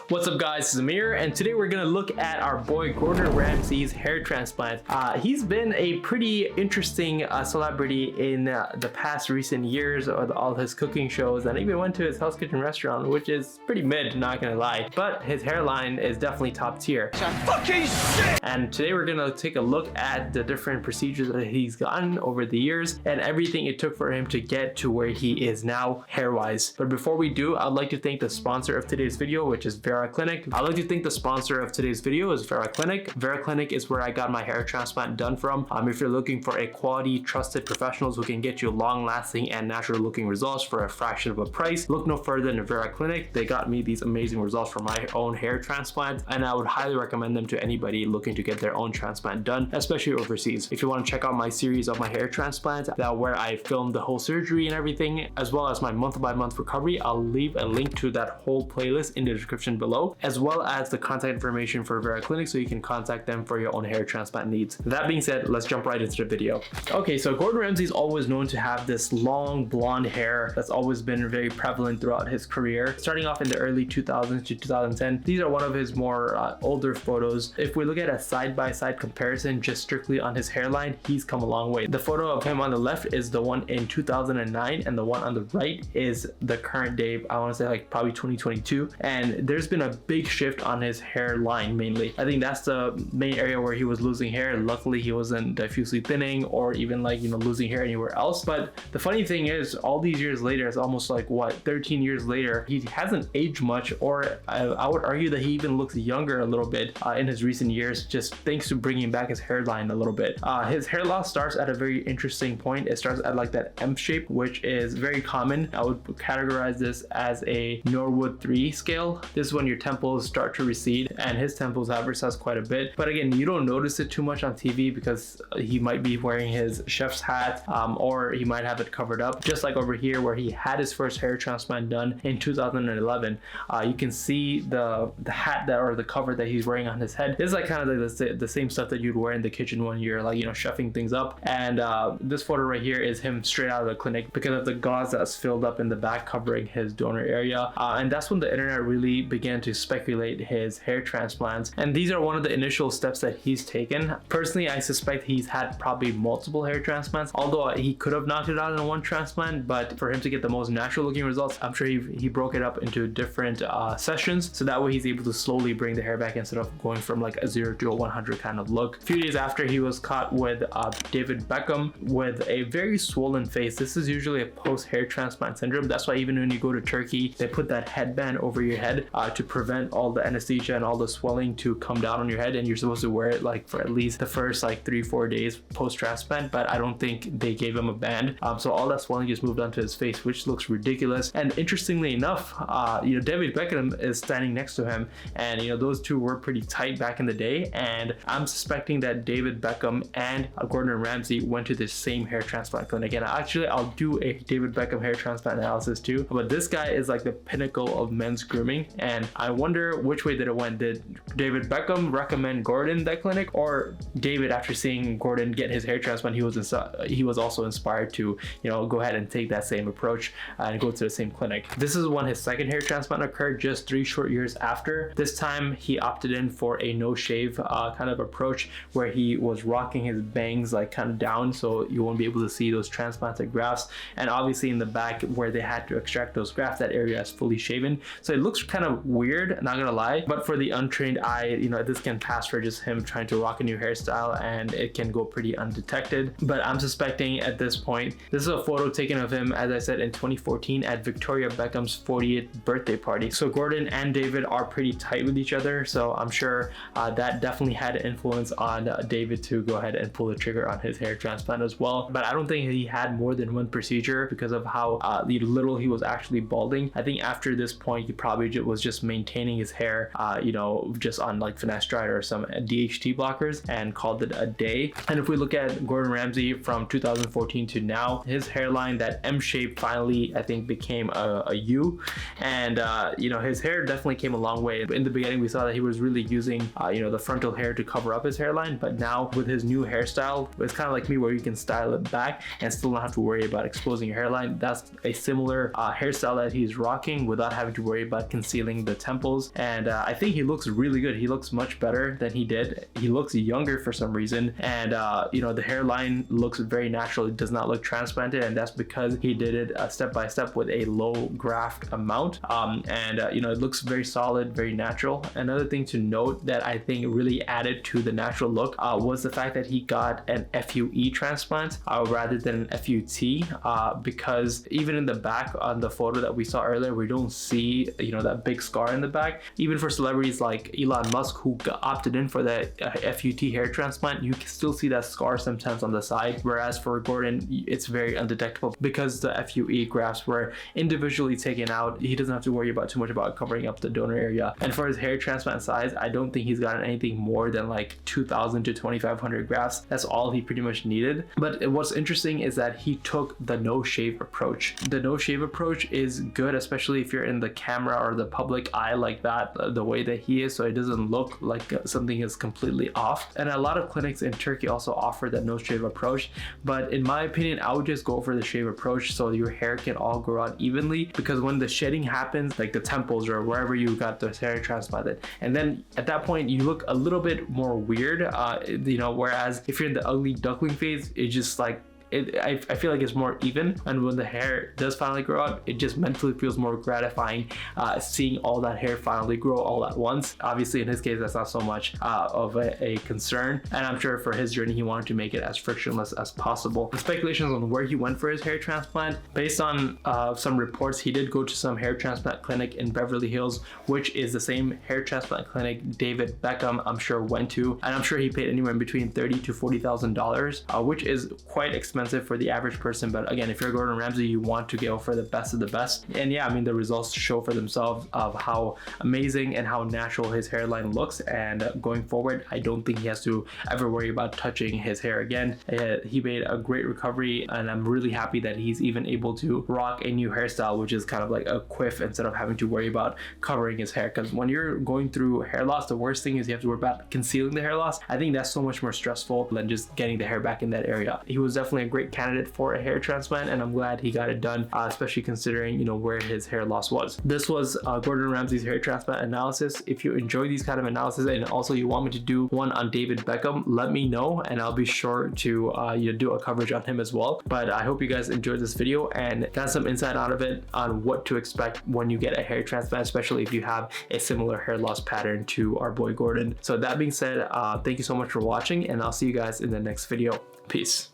What's up guys, it's Amir, and today we're gonna look at our boy Gordan Ramsey's hair transplant. He's been a pretty interesting celebrity in the past recent years with all his cooking shows, and even went to his Hell's Kitchen restaurant, which is pretty mid, not gonna lie. But his hairline is definitely top tier. Fucking shit! And today we're gonna take a look at the different procedures that he's gotten over the years and everything it took for him to get to where he is now hair-wise. But before we do, I'd like to thank the sponsor of today's video, which is Vera Clinic. I'd like to think the sponsor of today's video is Vera Clinic. Vera Clinic is where I got my hair transplant done from. If you're looking for a quality, trusted professionals who can get you long-lasting and natural-looking results for a fraction of a price, look no further than Vera Clinic. They got me these amazing results for my own hair transplant, and I would highly recommend them to anybody looking to get their own transplant done, especially overseas. If you want to check out my series of my hair transplant, where I filmed the whole surgery and everything, as well as my month-by-month recovery, I'll leave a link to that whole playlist in the description below, as well as the contact information for Vera Clinic so you can contact them for your own hair transplant needs. That being said, let's jump right into the video. Okay, so Gordan Ramsey is always known to have this long blonde hair that's always been very prevalent throughout his career. Starting off in the early 2000s to 2010, these are one of his more older photos. If we look at a side-by-side comparison just strictly on his hairline, he's come a long way. The photo of him on the left is the one in 2009, and the one on the right is the current day, I want to say like probably 2022, and there's been a big shift on his hairline mainly. I think that's the main area where he was losing hair. Luckily he wasn't diffusely thinning or even like, you know, losing hair anywhere else. But the funny thing is, all these years later, it's almost like what, 13 years later, he hasn't aged much, or I would argue that he even looks younger a little bit in his recent years, just thanks to bringing back his hairline a little bit. His hair loss starts at a very interesting point. It starts at like that M shape, which is very common. I would categorize this as a Norwood 3 scale. This is when your temples start to recede, and his temples have recessed quite a bit. But again, you don't notice it too much on TV because he might be wearing his chef's hat, or he might have it covered up. Just like over here where he had his first hair transplant done in 2011, you can see the hat that, or the cover that he's wearing on his head. This is like kind of like the same stuff that you'd wear in the kitchen when you're like, you know, chefing things up. And this photo right here is him straight out of the clinic because of the gauze that's filled up in the back covering his donor area. And that's when the internet really began to speculate his hair transplants, and these are one of the initial steps that he's taken. Personally, I suspect he's had probably multiple hair transplants, although he could have knocked it out in one transplant, but for him to get the most natural looking results, I'm sure he broke it up into different sessions, so that way he's able to slowly bring the hair back instead of going from like a 0 to a 100 kind of look. A few days after, he was caught with David Beckham with a very swollen face. This is usually a post hair transplant syndrome. That's why even when you go to Turkey, they put that headband over your head to prevent all the anesthesia and all the swelling to come down on your head, and you're supposed to wear it like for at least the first like 3-4 days post transplant. But I don't think they gave him a band, so all that swelling just moved onto his face, which looks ridiculous. And interestingly enough, you know, David Beckham is standing next to him, and you know, those two were pretty tight back in the day, and I'm suspecting that David Beckham and Gordan Ramsey went to the same hair transplant clinic. And actually, I'll do a David Beckham hair transplant analysis too, but this guy is like the pinnacle of men's grooming, and I wonder which way did it went. Did David Beckham recommend Gordan that clinic, or David, after seeing Gordan get his hair transplant, he was also inspired to, you know, go ahead and take that same approach and go to the same clinic. This is when his second hair transplant occurred, just 3 short years after. This time he opted in for a no shave kind of approach, where he was rocking his bangs like kind of down so you won't be able to see those transplanted grafts, and obviously in the back where they had to extract those grafts, that area is fully shaven, so it looks kind of weird, not gonna lie. But for the untrained eye, you know, this can pass for just him trying to rock a new hairstyle, and it can go pretty undetected. But I'm suspecting at this point, this is a photo taken of him, as I said, in 2014 at Victoria Beckham's 40th birthday party. So Gordan and David are pretty tight with each other, so I'm sure that definitely had an influence on David to go ahead and pull the trigger on his hair transplant as well. But I don't think he had more than one procedure because of how little he was actually balding. I think after this point, he probably was just maintaining his hair, you know, just on like finasteride or some DHT blockers, and called it a day. And if we look at Gordan Ramsey from 2014 to now, his hairline, that M shape, finally I think became a U, and you know, his hair definitely came a long way. In the beginning, we saw that he was really using you know, the frontal hair to cover up his hairline, but now with his new hairstyle, it's kind of like me, where you can style it back and still not have to worry about exposing your hairline. That's a similar hairstyle that he's rocking without having to worry about concealing the temples, and I think he looks really good. He looks much better than he did. He looks younger for some reason, and you know, the hairline looks very natural. It does not look transplanted, and that's because he did it step by step with a low graft amount, and you know, it looks very solid, very natural. Another thing to note that I think really added to the natural look was the fact that he got an FUE transplant rather than an FUT, because even in the back on the photo that we saw earlier, we don't see, you know, that big scar in the back. Even for celebrities like Elon Musk, who opted in for the FUT hair transplant, you can still see that scar sometimes on the side, whereas for Gordan, it's very undetectable because the FUE grafts were individually taken out. He doesn't have to worry about too much about covering up the donor area. And for his hair transplant size, I don't think he's gotten anything more than like 2,000 to 2,500 grafts. That's all he pretty much needed. But what's interesting is that he took the no shave approach. The no shave approach is good, especially if you're in the camera or the public eye like that, the way that he is, so it doesn't look like something is completely off. And a lot of clinics in Turkey also offer that no shave approach, but in my opinion, I would just go for the shave approach so your hair can all grow out evenly, because when the shedding happens, like the temples or wherever you got the hair transplanted, and then at that point you look a little bit more weird, you know, whereas if you're in the ugly duckling phase, it's just like I feel like it's more even, and when the hair does finally grow out, it just mentally feels more gratifying seeing all that hair finally grow all at once. Obviously in his case, that's not so much of a concern, and I'm sure for his journey he wanted to make it as frictionless as possible. The speculations on where he went for his hair transplant, based on some reports, he did go to some hair transplant clinic in Beverly Hills, which is the same hair transplant clinic David Beckham, I'm sure, went to, and I'm sure he paid anywhere between $30,000 to $40,000, which is quite expensive for the average person. But again, if you're Gordan Ramsey, you want to go for the best of the best. And yeah, I mean, the results show for themselves of how amazing and how natural his hairline looks, and going forward, I don't think he has to ever worry about touching his hair again. He made a great recovery, and I'm really happy that he's even able to rock a new hairstyle, which is kind of like a quiff, instead of having to worry about covering his hair. Because when you're going through hair loss, the worst thing is you have to worry about concealing the hair loss. I think that's so much more stressful than just getting the hair back in that area. He was definitely a great candidate for a hair transplant, and I'm glad he got it done, especially considering, you know, where his hair loss was. This was Gordan Ramsey's hair transplant analysis. If you enjoy these kind of analysis, and also you want me to do one on David Beckham, let me know, and I'll be sure to you know, do a coverage on him as well. But I hope you guys enjoyed this video and got some insight out of it on what to expect when you get a hair transplant, especially if you have a similar hair loss pattern to our boy Gordan. So that being said, thank you so much for watching, and I'll see you guys in the next video. Peace.